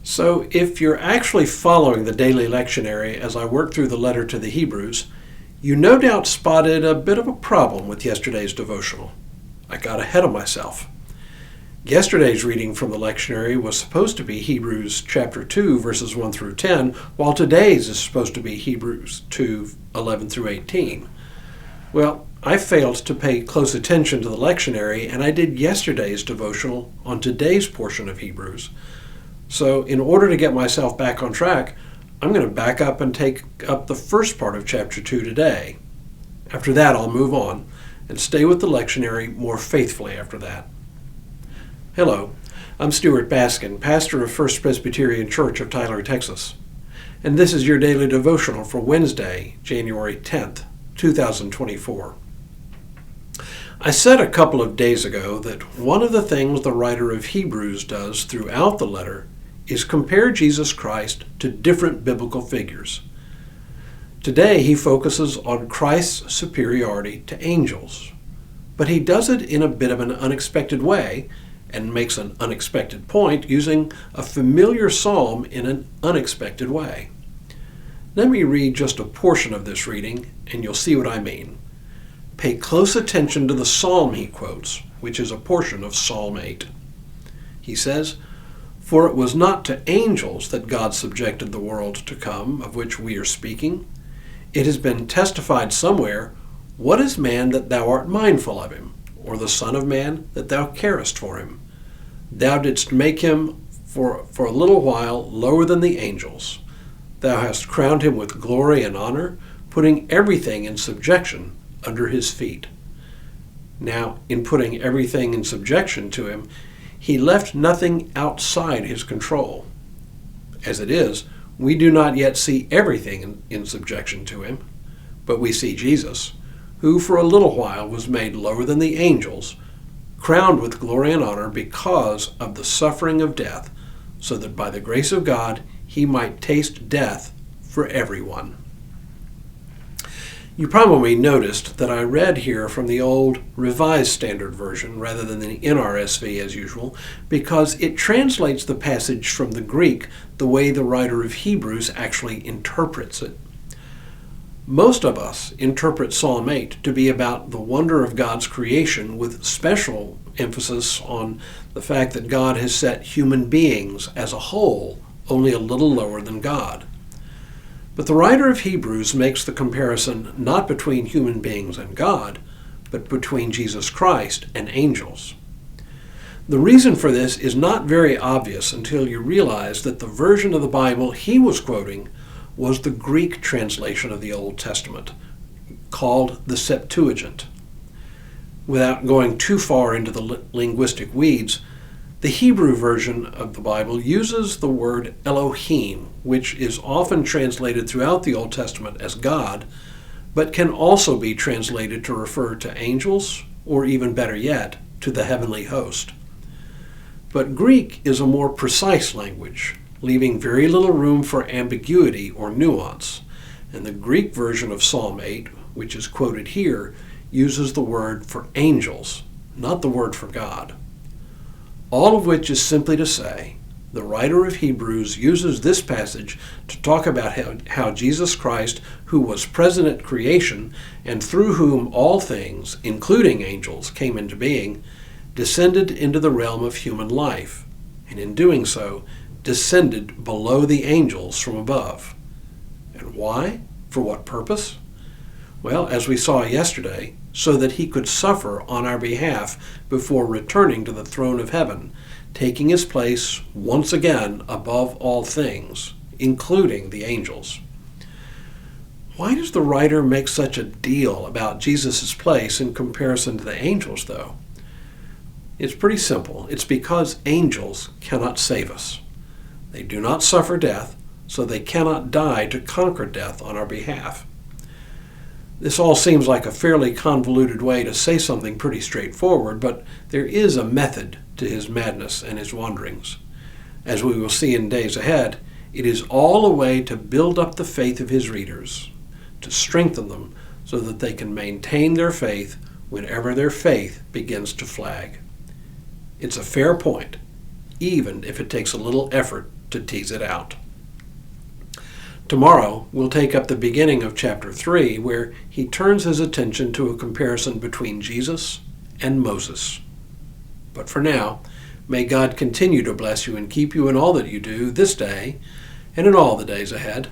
So if you're actually following the daily lectionary as I work through the letter to the Hebrews, you no doubt spotted a bit of a problem with yesterday's devotional. I got ahead of myself. Yesterday's reading from the lectionary was supposed to be Hebrews chapter 2, verses 1 through 10, while today's is supposed to be Hebrews 2, 11 through 18. Well, I failed to pay close attention to the lectionary, and I did yesterday's devotional on today's portion of Hebrews. So in order to get myself back on track, I'm going to back up and take up the first part of chapter 2 today. After that, I'll move on and stay with the lectionary more faithfully after that. Hello, I'm Stuart Baskin, pastor of First Presbyterian Church of Tyler, Texas. And this is your daily devotional for Wednesday, January 10th, 2024. I said a couple of days ago that one of the things the writer of Hebrews does throughout the letter is compare Jesus Christ to different biblical figures. Today he focuses on Christ's superiority to angels, but he does it in a bit of an unexpected way and makes an unexpected point using a familiar psalm in an unexpected way. Let me read just a portion of this reading and you'll see what I mean. Pay close attention to the psalm he quotes, which is a portion of Psalm 8. He says, "For it was not to angels that God subjected the world to come, of which we are speaking. It has been testified somewhere, what is man that thou art mindful of him, or the son of man that thou carest for him? Thou didst make him for a little while lower than the angels. Thou hast crowned him with glory and honor, putting everything in subjection under his feet." Now, in putting everything in subjection to him, he left nothing outside his control. As it is, we do not yet see everything in subjection to him, but we see Jesus, who for a little while was made lower than the angels, crowned with glory and honor because of the suffering of death, so that by the grace of God he might taste death for everyone. You probably noticed that I read here from the old Revised Standard Version rather than the NRSV as usual, because it translates the passage from the Greek the way the writer of Hebrews actually interprets it. Most of us interpret Psalm 8 to be about the wonder of God's creation, with special emphasis on the fact that God has set human beings as a whole only a little lower than God. But the writer of Hebrews makes the comparison not between human beings and God, but between Jesus Christ and angels. The reason for this is not very obvious until you realize that the version of the Bible he was quoting was the Greek translation of the Old Testament, called the Septuagint. Without going too far into the linguistic weeds, the Hebrew version of the Bible uses the word Elohim, which is often translated throughout the Old Testament as God, but can also be translated to refer to angels, or even better yet, to the heavenly host. But Greek is a more precise language, leaving very little room for ambiguity or nuance, and the Greek version of Psalm 8, which is quoted here, uses the word for angels, not the word for God. All of which is simply to say, the writer of Hebrews uses this passage to talk about how Jesus Christ, who was present at creation and through whom all things, including angels, came into being, descended into the realm of human life, and in doing so, descended below the angels from above. And why? For what purpose? Well, as we saw yesterday, so that he could suffer on our behalf before returning to the throne of heaven, taking his place once again above all things, including the angels. Why does the writer make such a deal about Jesus' place in comparison to the angels, though? It's pretty simple. It's because angels cannot save us. They do not suffer death, so they cannot die to conquer death on our behalf. This all seems like a fairly convoluted way to say something pretty straightforward, but there is a method to his madness and his wanderings. As we will see in days ahead, it is all a way to build up the faith of his readers, to strengthen them so that they can maintain their faith whenever their faith begins to flag. It's a fair point, even if it takes a little effort to tease it out. Tomorrow, we'll take up the beginning of chapter 3, where he turns his attention to a comparison between Jesus and Moses. But for now, may God continue to bless you and keep you in all that you do this day and in all the days ahead.